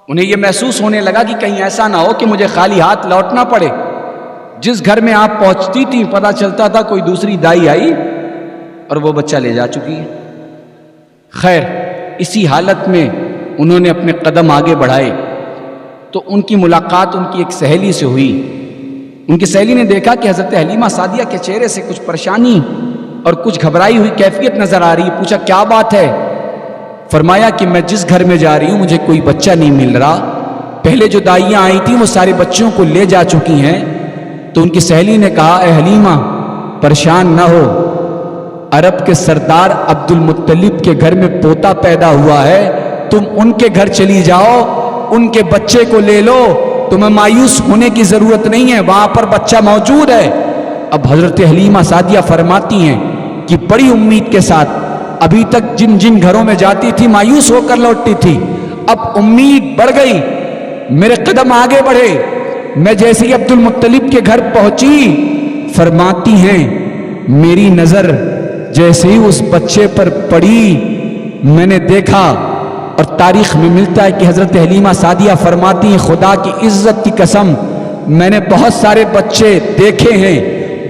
انہیں یہ محسوس ہونے لگا کہ کہیں ایسا نہ ہو کہ مجھے خالی ہاتھ لوٹنا پڑے. جس گھر میں آپ پہنچتی تھی پتہ چلتا تھا کوئی دوسری دائی آئی اور وہ بچہ لے جا چکی ہے. خیر، اسی حالت میں انہوں نے اپنے قدم آگے بڑھائے تو ان کی ملاقات ان کی ایک سہیلی سے ہوئی. ان کی سہیلی نے دیکھا کہ حضرت حلیمہ سعدیہ کے چہرے سے کچھ پریشانی اور کچھ گھبرائی ہوئی کیفیت نظر آ رہی ہے. پوچھا کیا بات ہے؟ فرمایا کہ میں جس گھر میں جا رہی ہوں مجھے کوئی بچہ نہیں مل رہا، پہلے جو دائیاں آئی تھیں وہ سارے بچوں کو لے جا چکی ہیں. تو ان کی سہیلی نے کہا اے حلیمہ پریشان نہ ہو، عرب کے سردار عبد المطلب کے گھر میں پوتا پیدا ہوا ہے، تم ان کے گھر چلی جاؤ، ان کے بچے کو لے لو، تمہیں مایوس ہونے کی ضرورت نہیں ہے، وہاں پر بچہ موجود ہے. اب حضرت حلیمہ سعدیہ فرماتی ہیں کہ بڑی امید کے ساتھ ابھی تک جن جن گھروں میں جاتی تھی مایوس ہو کر لوٹتی تھی، اب امید بڑھ گئی، میرے قدم آگے بڑھے. میں جیسے ہی عبد المطلب کے گھر پہنچی، فرماتی ہیں میری نظر جیسے ہی اس بچے پر پڑی میں نے دیکھا، اور تاریخ میں ملتا ہے کہ حضرت حلیمہ سعدیہ فرماتی ہیں خدا کی عزت کی قسم میں نے بہت سارے بچے دیکھے ہیں،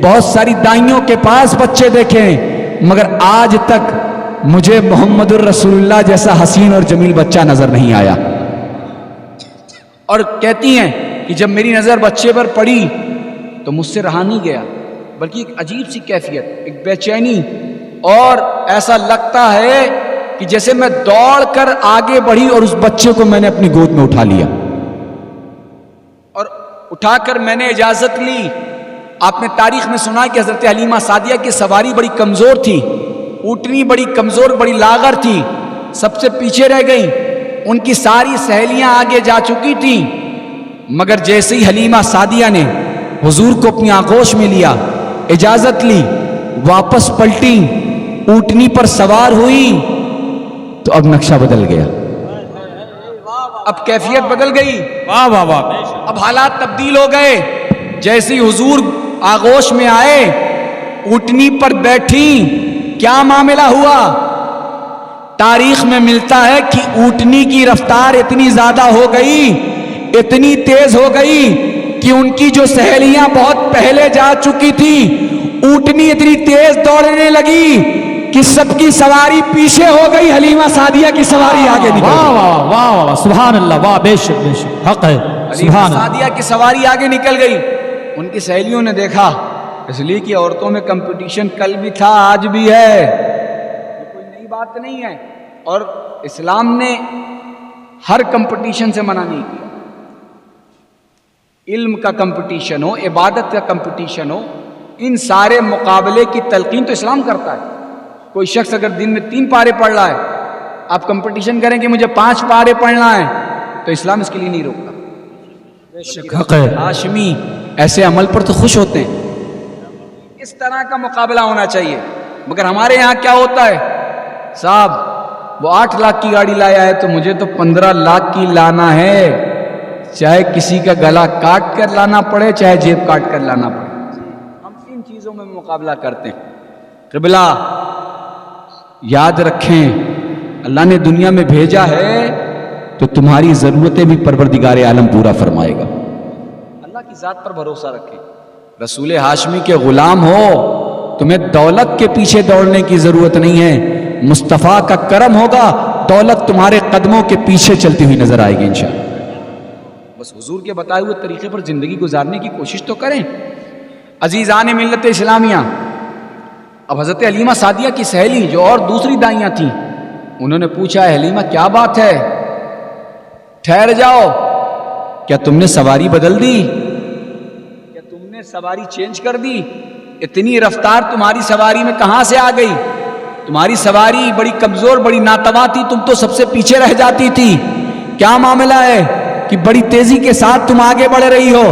بہت ساری دائیوں کے پاس بچے دیکھے ہیں، مگر آج تک مجھے محمد الرسول اللہ جیسا حسین اور جمیل بچہ نظر نہیں آیا. اور کہتی ہیں کہ جب میری نظر بچے پر پڑی تو مجھ سے رہا نہیں گیا، بلکہ ایک عجیب سی کیفیت، ایک بے چینی، اور ایسا لگتا ہے کہ جیسے میں دوڑ کر آگے بڑھی اور اس بچے کو میں نے اپنی گود میں اٹھا لیا، اور اٹھا کر میں نے اجازت لی. آپ نے تاریخ میں سنا کہ حضرت حلیمہ سعدیہ کی سواری بڑی کمزور تھی، اونٹنی بڑی کمزور، بڑی لاغر تھی، سب سے پیچھے رہ گئی. ان کی ساری سہیلیاں آگے جا چکی تھیں، مگر جیسے ہی حلیمہ سعدیہ نے حضور کو اپنی آغوش میں لیا، اجازت لی، واپس پلٹی، اونٹنی پر سوار ہوئی، تو اب نقشہ بدل گیا، اب کیفیت بدل گئی. واہ واہ واہ. اب حالات تبدیل ہو گئے. جیسے ہی حضور آغوش میں آئے، اونٹنی پر بیٹھی، کیا معاملہ ہوا؟ تاریخ میں ملتا ہے کہ اونٹنی کی رفتار اتنی زیادہ ہو گئی، اتنی تیز ہو گئی کہ ان کی جو سہیلیاں بہت پہلے جا چکی تھی، اونٹنی اتنی تیز دوڑنے لگی کہ سب کی سواری پیچھے ہو گئی، حلیمہ سعدیہ کی سواری آگے نکل واہ گئی. واہ واہ واہ. سبحان اللہ. واہ بے شک بے شک، حق ہے. حلیمہ سبحان اللہ. سعدیہ کی سواری آگے نکل گئی. ان کی سہیلیوں نے دیکھا، اس لیے کہ عورتوں میں کمپٹیشن کل بھی تھا، آج بھی ہے، یہ کوئی نئی بات نہیں ہے، اور اسلام نے ہر کمپٹیشن سے منع نہیں کیا. علم کا کمپٹیشن ہو، عبادت کا کمپٹیشن ہو، ان سارے مقابلے کی تلقین تو اسلام کرتا ہے. کوئی شخص اگر دن میں 3 پارے پڑھ رہا ہے، آپ کمپٹیشن کریں کہ مجھے 5 پارے پڑھنا ہے، تو اسلام اس کے لیے نہیں روکتا۔ بے شک حق ہے۔ ہاشمی ایسے عمل پر تو خوش ہوتے ہیں، اس طرح کا مقابلہ ہونا چاہیے۔ مگر ہمارے یہاں کیا ہوتا ہے، صاحب وہ 8 لاکھ کی گاڑی لایا ہے تو مجھے تو 15 لاکھ کی لانا ہے، چاہے کسی کا گلا کاٹ کر لانا پڑے، چاہے جیب کاٹ کر لانا پڑے۔ ہم ان چیزوں میں مقابلہ کرتے ہیں۔ قبلہ یاد رکھیں، اللہ نے دنیا میں بھیجا ہے تو تمہاری ضرورتیں بھی پروردگار عالم پورا فرمائے گا۔ اللہ کی ذات پر بھروسہ رکھیں۔ رسول ہاشمی کے غلام ہو، تمہیں دولت کے پیچھے دوڑنے کی ضرورت نہیں ہے، مصطفیٰ کا کرم ہوگا، دولت تمہارے قدموں کے پیچھے چلتی ہوئی نظر آئے گی انشاءاللہ۔ بس حضور کے بتائے ہوئے طریقے پر زندگی گزارنے کی کوشش تو کریں۔ عزیزان ملت اسلامیہ، اب حضرت حلیمہ سعدیہ کی سہیلی جو اور دوسری دائیاں تھیں، انہوں نے پوچھا، حلیمہ کیا بات ہے، ٹھہر جاؤ، کیا تم نے سواری بدل دی، کیا تم نے سواری چینج کر دی، اتنی رفتار تمہاری سواری میں کہاں سے آ گئی، تمہاری سواری بڑی کمزور بڑی ناتواں تھی، تم تو سب سے پیچھے رہ جاتی تھی، کیا معاملہ ہے کہ بڑی تیزی کے ساتھ تم آگے بڑھ رہی ہو؟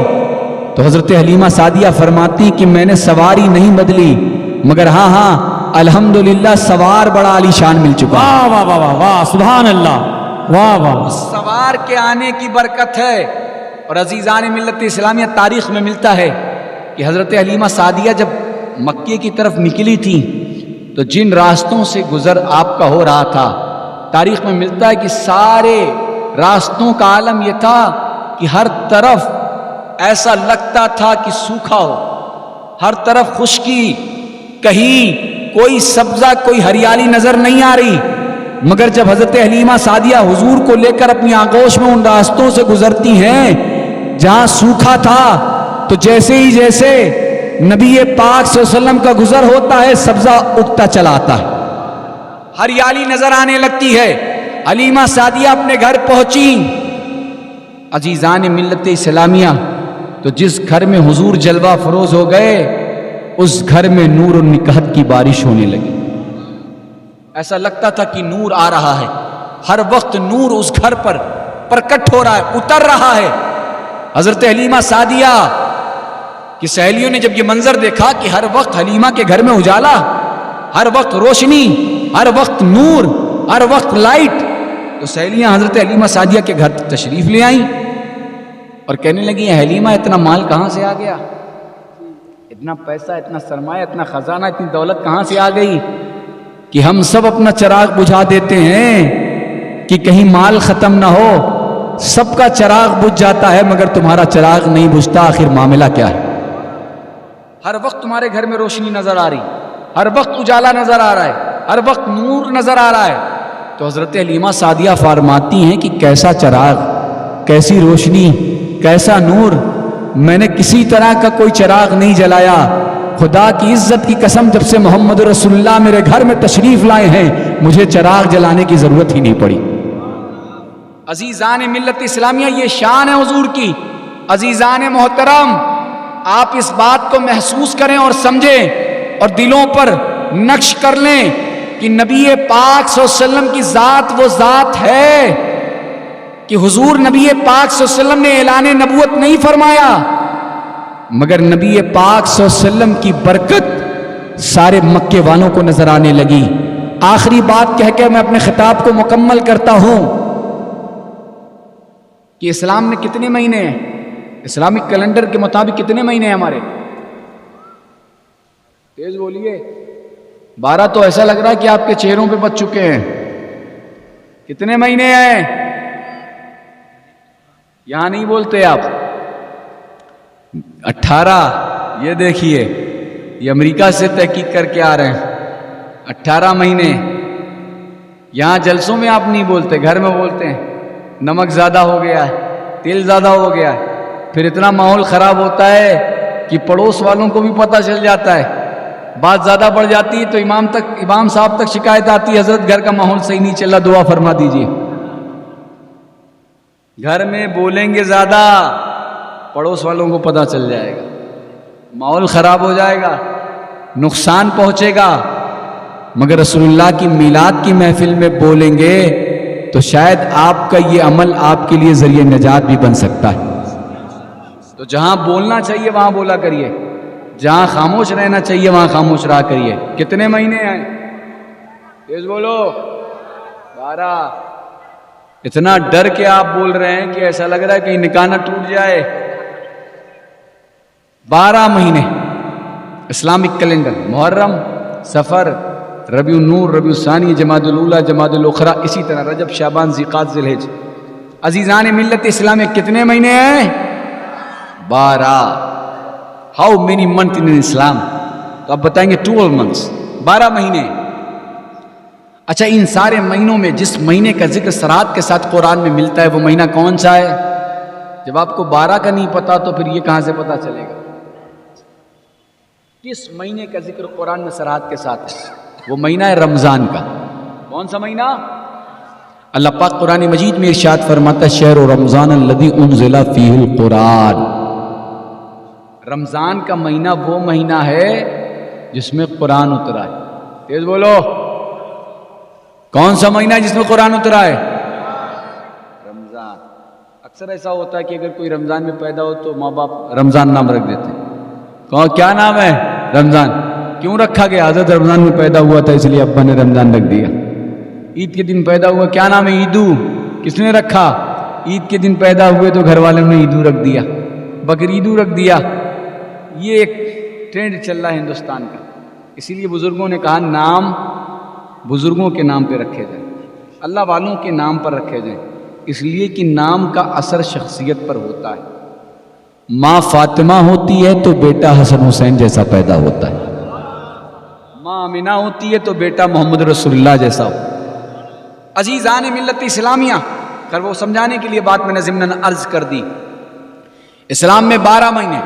تو حضرت حلیمہ سعدیہ فرماتی کہ میں نے سواری نہیں بدلی، مگر ہاں الحمدللہ سوار بڑا عالی شان مل چکا۔ واہ واہ واہ واہ واہ، سبحان اللہ، واہ واہ۔ سوار کے آنے کی برکت ہے۔ اور عزیزان ملت اسلامیہ، تاریخ میں ملتا ہے کہ حضرت حلیمہ سعدیہ جب مکے کی طرف نکلی تھی تو جن راستوں سے گزر آپ کا ہو رہا تھا، تاریخ میں ملتا ہے کہ سارے راستوں کا عالم یہ تھا کہ ہر طرف ایسا لگتا تھا کہ سوکھا ہو، ہر طرف خشکی، کہیں کوئی سبزہ کوئی ہریالی نظر نہیں آ رہی۔ مگر جب حضرت حلیمہ سعدیہ حضور کو لے کر اپنی آغوش میں ان راستوں سے گزرتی ہیں جہاں سوکھا تھا، تو جیسے ہی جیسے نبی پاک صلی اللہ علیہ وسلم کا گزر ہوتا ہے، سبزہ اگتا چلا آتا ہے، ہریالی نظر آنے لگتی ہے۔ حلیمہ سعدیہ اپنے گھر پہنچی۔ عزیزان ملت اسلامیہ، تو جس گھر میں حضور جلوہ فروز ہو گئے، اس گھر میں نور و نکہت کی بارش ہونے لگی۔ ایسا لگتا تھا کہ نور آ رہا ہے، ہر وقت نور اس گھر پر پرکٹ ہو رہا ہے، اتر رہا ہے۔ حضرت حلیمہ سعدیہ کی سہیلیوں نے جب یہ منظر دیکھا کہ ہر وقت حلیمہ کے گھر میں اجالا، ہر وقت روشنی، ہر وقت نور، ہر وقت لائٹ، تو سہیلیاں حضرت حلیمہ سعدیہ کے گھر تشریف لے آئیں اور کہنے لگی، حلیمہ اتنا مال کہاں سے آ گیا، اتنا پیسہ، اتنا سرمایہ، اتنا خزانہ، اتنی دولت کہاں سے آ گئی کہ ہم سب اپنا چراغ بجھا دیتے ہیں کہ کہیں مال ختم نہ ہو، سب کا چراغ بجھ جاتا ہے مگر تمہارا چراغ نہیں بجھتا، آخر معاملہ کیا ہے؟ ہر وقت تمہارے گھر میں روشنی نظر آ رہی، ہر وقت اجالا نظر آ رہا ہے، ہر وقت نور نظر آ رہا ہے۔ تو حضرت حلیمہ سعدیہ فرماتی ہیں کہ کیسا چراغ، کیسی روشنی، کیسا نور، میں نے کسی طرح کا کوئی چراغ نہیں جلایا، خدا کی عزت کی قسم، جب سے محمد رسول اللہ میرے گھر میں تشریف لائے ہیں مجھے چراغ جلانے کی ضرورت ہی نہیں پڑی۔ عزیزان ملت اسلامیہ، یہ شان ہے حضور کی۔ عزیزان محترم، آپ اس بات کو محسوس کریں اور سمجھیں اور دلوں پر نقش کر لیں کہ نبی پاک صلی اللہ علیہ وسلم کی ذات وہ ذات ہے کہ حضور نبی پاک صلی اللہ علیہ وسلم نے اعلان نبوت نہیں فرمایا، مگر نبی پاک صلی اللہ علیہ وسلم کی برکت سارے مکے والوں کو نظر آنے لگی۔ آخری بات کہہ کے میں اپنے خطاب کو مکمل کرتا ہوں کہ اسلام میں کتنے مہینے ہیں، اسلامک کیلنڈر کے مطابق کتنے مہینے ہیں ہمارے؟ تیز بولیے، 12 تو ایسا لگ رہا ہے کہ آپ کے چہروں پہ بچ چکے ہیں۔ کتنے مہینے ہیں؟ یہاں نہیں بولتے آپ۔ 18۔ یہ دیکھیے، یہ امریکہ سے تحقیق کر کے آ رہے ہیں، 18 مہینے۔ یہاں جلسوں میں آپ نہیں بولتے، گھر میں بولتے ہیں نمک زیادہ ہو گیا ہے، تیل زیادہ ہو گیا ہے، پھر اتنا ماحول خراب ہوتا ہے کہ پڑوس والوں کو بھی پتہ چل جاتا ہے، بات زیادہ بڑھ جاتی ہے تو امام صاحب تک شکایت آتی ہے، حضرت گھر کا ماحول صحیح نہیں چل رہا، دعا فرما دیجیے۔ گھر میں بولیں گے زیادہ، پڑوس والوں کو پتہ چل جائے گا، ماحول خراب ہو جائے گا، نقصان پہنچے گا۔ مگر رسول کی میلاد کی محفل میں بولیں گے تو شاید آپ کا یہ عمل آپ کے لیے ذریعہ نجات بھی بن سکتا ہے. تو جہاں بولنا چاہیے وہاں بولا کریے، جہاں خاموش رہنا چاہیے وہاں خاموش رہا کریے. کتنے مہینے ہیں؟ تیز بولو. 12. اتنا ڈر کے آپ بول رہے ہیں کہ ایسا لگ رہا ہے کہ نکاح نہ ٹوٹ جائے. 12 مہینے اسلامک کیلنڈر، محرم، سفر، ربیع النور، ربیع الثانی، جمادی الاولیٰ، جمادی الاخری، اسی طرح رجب، شعبان، ذی-القعدہ، ذی الحجہ. عزیزان ملت اسلامیہ کتنے مہینے ہیں؟ 12. ہاؤ مینی منتھ ان اسلام؟ تو آپ بتائیں گے 12 منتھس، 12 مہینے. اچھا ان سارے مہینوں میں جس مہینے کا ذکر صراط کے ساتھ قرآن میں ملتا ہے وہ مہینہ کون سا ہے؟ جب آپ کو 12 کا نہیں پتا تو پھر یہ کہاں سے پتا چلے گا؟ کس مہینے کا ذکر قرآن میں صراط کے ساتھ ہے؟ وہ مہینہ ہے رمضان کا. کون سا مہینہ؟ اللہ پاک قرآن مجید میں ارشاد فرماتا ہے شہر رمضان الذی انزل فیہ القرآن. رمضان کا مہینہ وہ مہینہ ہے جس میں قرآن اترا ہے. تیز بولو. کون سا مہینہ ہے جس میں قرآن اترا ہے؟ رمضان. اکثر ایسا ہوتا ہے کہ اگر کوئی رمضان میں پیدا ہو تو ماں باپ رمضان نام رکھ دیتے ہیں. کہو کیا نام ہے؟ رمضان. کیوں رکھا گیا؟ حضرت رمضان میں پیدا ہوا تھا اس لیے ابا نے رمضان رکھ دیا. عید کے دن پیدا ہوا، کیا نام ہے؟ عیدو. کس نے رکھا؟ عید کے دن پیدا ہوئے تو گھر والوں نے عیدو رکھ دیا، بقرعیدو رکھ دیا. یہ ایک ٹرینڈ چل رہا ہے ہندوستان کا. اسی لیے بزرگوں نے کہا نام بزرگوں کے نام پہ رکھے جائیں، اللہ والوں کے نام پر رکھے جائیں، اس لیے کہ نام کا اثر شخصیت پر ہوتا ہے. ماں فاطمہ ہوتی ہے تو بیٹا حسن حسین جیسا پیدا ہوتا ہے. ماں آمینہ ہوتی ہے تو بیٹا محمد رسول اللہ جیسا ہو. عزیزان ملت اسلامیہ، کر وہ سمجھانے کے لیے بات میں نے ضمناً عرض کر دی. اسلام میں 12 مہینے،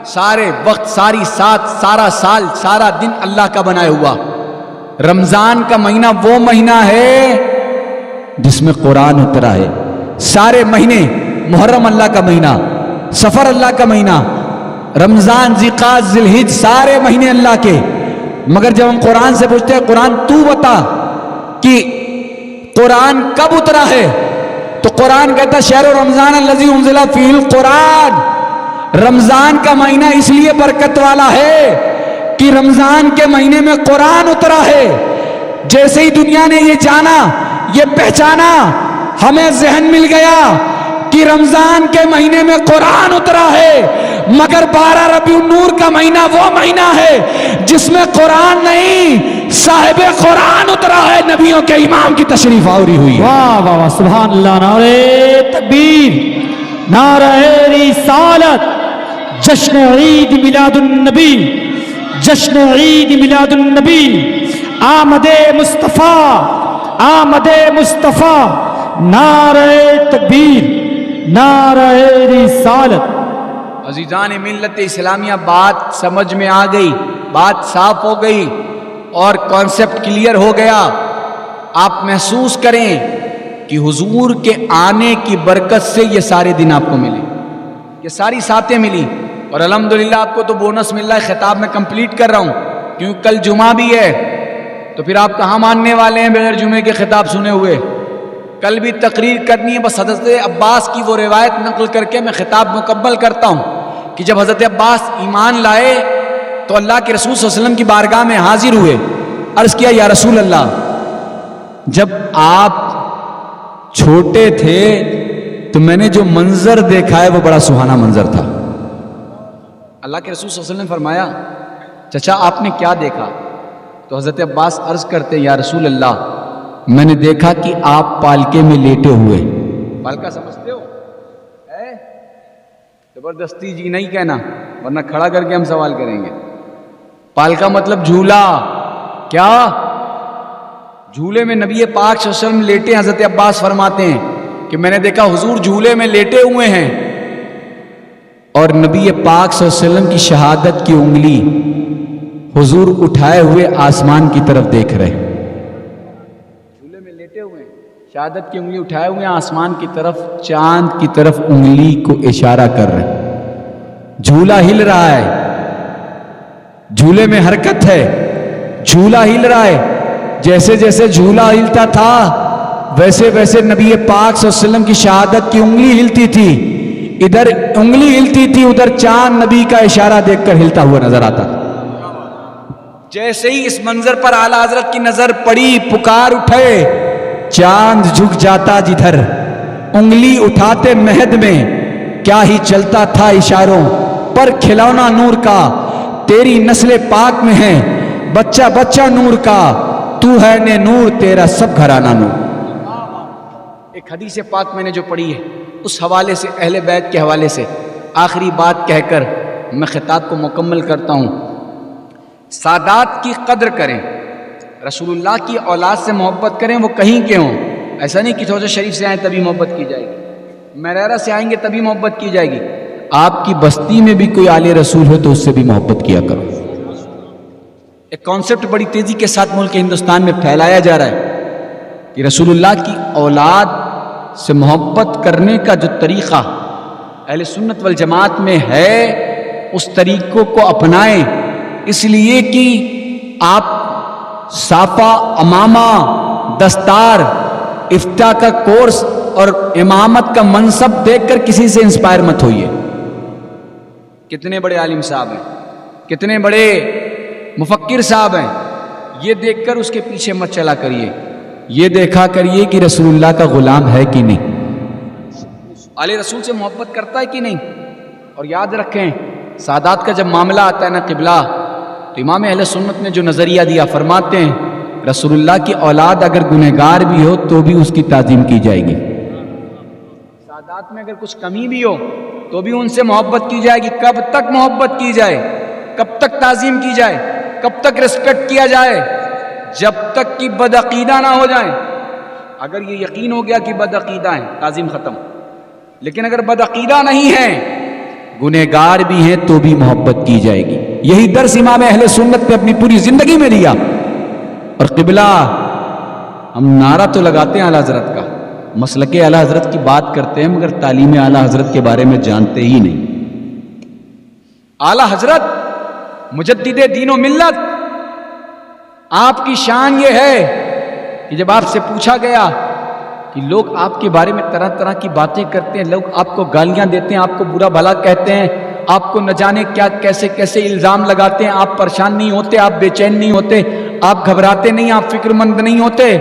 سارے وقت، ساری سات، سارا سال، سارا دن اللہ کا بنایا ہوا. رمضان کا مہینہ وہ مہینہ ہے جس میں قرآن اترا ہے. سارے مہینے، محرم اللہ کا مہینہ، سفر اللہ کا مہینہ، رمضان، ذی-القعدہ، ذی الحجہ، سارے مہینے اللہ کے. مگر جب ہم قرآن سے پوچھتے ہیں قرآن تو بتا کہ قرآن کب اترا ہے تو قرآن کہتا ہے شہر رمضان الذی انزل فیہ القرآن. رمضان کا مہینہ اس لیے برکت والا ہے کہ رمضان کے مہینے میں قرآن اترا ہے. جیسے ہی دنیا نے یہ جانا، یہ پہچانا، ہمیں ذہن مل گیا کہ رمضان کے مہینے میں قرآن اترا ہے. مگر 12 ربیع النور کا مہینہ وہ مہینہ ہے جس میں قرآن نہیں صاحب قرآن اترا ہے، نبیوں کے امام کی تشریف آوری ہوئی ہے. واہ واہ واہ، سبحان اللہ. نعرہ تکبیر، نعرہ رسالت، جشن عید میلاد النبی، جشن عید میلاد النبی، آمد مصطفیٰ، آمد مصطفیٰ. نعرہ تکبیر، نعرہ رسالت. عزیزان ملت اسلامیہ، بات سمجھ میں آ گئی، بات صاف ہو گئی اور کانسیپٹ کلیئر ہو گیا. آپ محسوس کریں کہ حضور کے آنے کی برکت سے یہ سارے دن آپ کو ملے، یہ ساری ساتیں ملی. اور الحمدللہ آپ کو تو بونس مل رہا ہے. خطاب میں کمپلیٹ کر رہا ہوں کیونکہ کل جمعہ بھی ہے، تو پھر آپ کہاں ماننے والے ہیں بغیر جمعے کے خطاب سنے ہوئے؟ کل بھی تقریر کرنی ہے. بس حضرت عباس کی وہ روایت نقل کر کے میں خطاب مکمل کرتا ہوں کہ جب حضرت عباس ایمان لائے تو اللہ کے رسول صلی اللہ علیہ وسلم کی بارگاہ میں حاضر ہوئے. عرض کیا یا رسول اللہ، جب آپ چھوٹے تھے تو میں نے جو منظر دیکھا ہے وہ بڑا سہانا منظر تھا. اللہ کے رسول صلی اللہ علیہ وسلم نے فرمایا چچا آپ نے کیا دیکھا؟ تو حضرت عباس عرض کرتے یا رسول اللہ، میں نے دیکھا کہ آپ پالکے میں لیٹے ہوئے. پالکا سمجھتے ہو؟ زبردستی جی نہیں کہنا ورنہ کھڑا کر کے ہم سوال کریں گے. پالکا مطلب جھولا. کیا جھولے میں نبی پاک صلی اللہ علیہ وسلم لیٹے؟ حضرت عباس فرماتے ہیں کہ میں نے دیکھا حضور جھولے میں لیٹے ہوئے ہیں اور نبی پاک صلی اللہ علیہ وسلم کی شہادت کی انگلی حضور اٹھائے ہوئے آسمان کی طرف دیکھ رہے. جھولے میں لیٹے ہوئے ہیں، شہادت کی انگلی اٹھائے ہوئے آسمان کی طرف، چاند کی طرف انگلی کو اشارہ کر رہے. جھولا ہل رہا ہے، جھولے میں حرکت ہے، جھولا ہل رہا ہے. جیسے جیسے جھولا ہلتا تھا ویسے ویسے نبی پاک صلی اللہ علیہ وسلم کی شہادت کی انگلی ہلتی تھی، ادھر انگلی ہلتی تھی ادھر چاند نبی کا اشارہ دیکھ کر ہلتا ہوا نظر آتا تھا۔ جیسے ہی اس منظر پر اعلیٰ حضرت کی نظر پڑی، پکار اٹھے، چاند جھک جاتا جدھر، انگلی اٹھاتے مہد میں، کیا ہی چلتا تھا اشاروں پر کھلونا نور کا، تیری نسل پاک میں ہے بچہ بچہ نور کا، تو ہے نے نور تیرا سب گھرانہ نور۔ ایک حدیث پاک میں نے جو پڑھی ہے اس حوالے سے، اہل بیت کے حوالے سے آخری بات کہہ کر میں خطاب کو مکمل کرتا ہوں۔ سادات کی قدر کریں، رسول اللہ کی اولاد سے محبت کریں، وہ کہیں کے ہوں۔ ایسا نہیں کہ حوض شریف سے آئیں تبھی محبت کی جائے گی، میرارہ سے آئیں گے تبھی محبت کی جائے گی، آپ کی بستی میں بھی کوئی آل رسول ہو تو اس سے بھی محبت کیا کرو۔ ایک کانسیپٹ بڑی تیزی کے ساتھ ملک ہندوستان میں پھیلایا جا رہا ہے کہ رسول اللہ کی اولاد سے محبت کرنے کا جو طریقہ اہل سنت والجماعت میں ہے اس طریقوں کو اپنائیں، اس لیے کہ آپ صافہ، امامہ، دستار، افتاء کا کورس اور امامت کا منصب دیکھ کر کسی سے انسپائر مت ہوئیے۔ کتنے بڑے عالم صاحب ہیں، کتنے بڑے مفکر صاحب ہیں، یہ دیکھ کر اس کے پیچھے مت چلا کریے، یہ دیکھا کریے کہ رسول اللہ کا غلام ہے کہ نہیں، آل رسول سے محبت کرتا ہے کہ نہیں۔ اور یاد رکھیں سادات کا جب معاملہ آتا ہے نا قبلہ، تو امام اہل سنت نے جو نظریہ دیا، فرماتے ہیں رسول اللہ کی اولاد اگر گنہگار بھی ہو تو بھی اس کی تعظیم کی جائے گی، سادات میں اگر کچھ کمی بھی ہو تو بھی ان سے محبت کی جائے گی۔ کب تک محبت کی جائے، کب تک تعظیم کی جائے، کب تک ریسپیکٹ کیا جائے؟ جب تک کہ بدعقیدہ نہ ہو جائیں۔ اگر یہ یقین ہو گیا کہ بدعقیدہ ہیں، تعظیم ختم۔ لیکن اگر بدعقیدہ نہیں ہیں، گنہگار بھی ہیں تو بھی محبت کی جائے گی۔ یہی درس امام اہل سنت نے اپنی پوری زندگی میں دیا۔ اور قبلہ ہم نعرہ تو لگاتے ہیں اعلی حضرت کا، مسلک اعلی حضرت کی بات کرتے ہیں، مگر تعلیم اعلی حضرت کے بارے میں جانتے ہی نہیں۔ اعلی حضرت مجدد دین و ملت، آپ کی شان یہ ہے کہ جب آپ سے پوچھا گیا کہ لوگ آپ کے بارے میں طرح طرح کی باتیں کرتے ہیں، لوگ آپ کو گالیاں دیتے ہیں، آپ کو برا بھلا کہتے ہیں، آپ کو نہ جانے کیا کیسے کیسے الزام لگاتے ہیں، آپ پریشان نہیں ہوتے، آپ بے چین نہیں ہوتے، آپ گھبراتے نہیں، آپ فکر مند نہیں ہوتے؟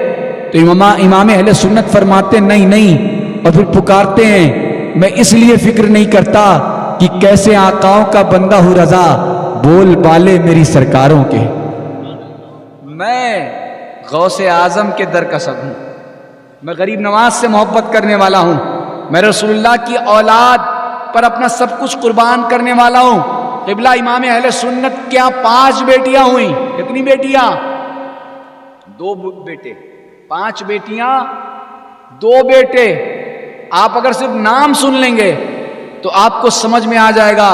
تو امام اہل سنت فرماتے نہیں نہیں، اور پھر پکارتے ہیں میں اس لیے فکر نہیں کرتا کہ کیسے آقاؤں کا بندہ ہوں رضا، بول بالے میری سرکاروں کے، میں غوث اعظم کے در کا سب ہوں، میں غریب نواز سے محبت کرنے والا ہوں، میں رسول اللہ کی اولاد پر اپنا سب کچھ قربان کرنے والا ہوں۔ قبلہ امام اہل سنت کیا 5 بیٹیاں ہوئیں؟ کتنی بیٹیاں؟ 2 بیٹے، 5 بیٹیاں، 2 بیٹے۔ آپ اگر صرف نام سن لیں گے تو آپ کو سمجھ میں آ جائے گا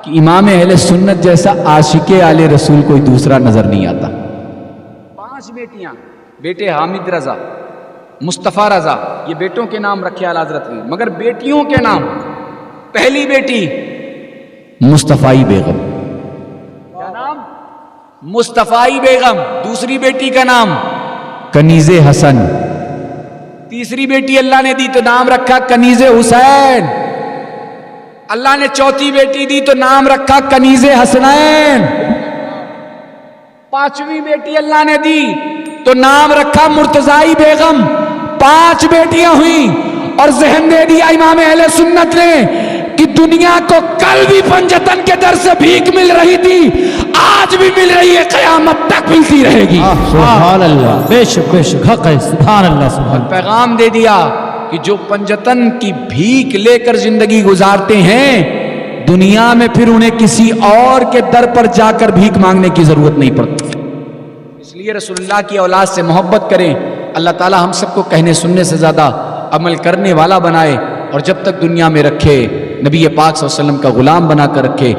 کہ امام اہل سنت جیسا عاشق آل رسول کوئی دوسرا نظر نہیں آتا۔ 5 بیٹیاں، بیٹے حامد رضا، مصطفیٰ رضا، یہ بیٹوں کے نام رکھے اعلیٰ حضرت نے، مگر بیٹیوں کے نام، پہلی بیٹی مصطفی بیگم، کیا نام؟ مصطفی بیگم۔ دوسری بیٹی کا نام کنیز حسن، تیسری بیٹی اللہ نے دی تو نام رکھا کنیز حسین، اللہ نے چوتھی بیٹی دی تو نام رکھا کنیز حسنین، 5ویں بیٹی اللہ نے دی تو نام رکھا مرتضائی بیگم۔ 5 بیٹیاں ہوئیں اور ذہن دے دیا امام اہل سنت نے کہ دنیا کو کل بھی پنجتن کے در سے بھیک مل رہی تھی، آج بھی مل رہی ہے، قیامت تک ملتی رہے گی۔ سبحان اللہ، بے شک حق ہے، سبحان اللہ سبحان اللہ۔ پیغام دے دیا کہ جو پنجتن کی بھیک لے کر زندگی گزارتے ہیں، دنیا میں پھر انہیں کسی اور کے در پر جا کر بھیک مانگنے کی ضرورت نہیں پڑتی۔ اس لیے رسول اللہ کی اولاد سے محبت کریں، اللہ تعالی ہم سب کو کہنے سننے سے زیادہ عمل کرنے والا بنائے، اور جب تک دنیا میں رکھے نبی پاک صلی اللہ علیہ وسلم کا غلام بنا کر رکھے۔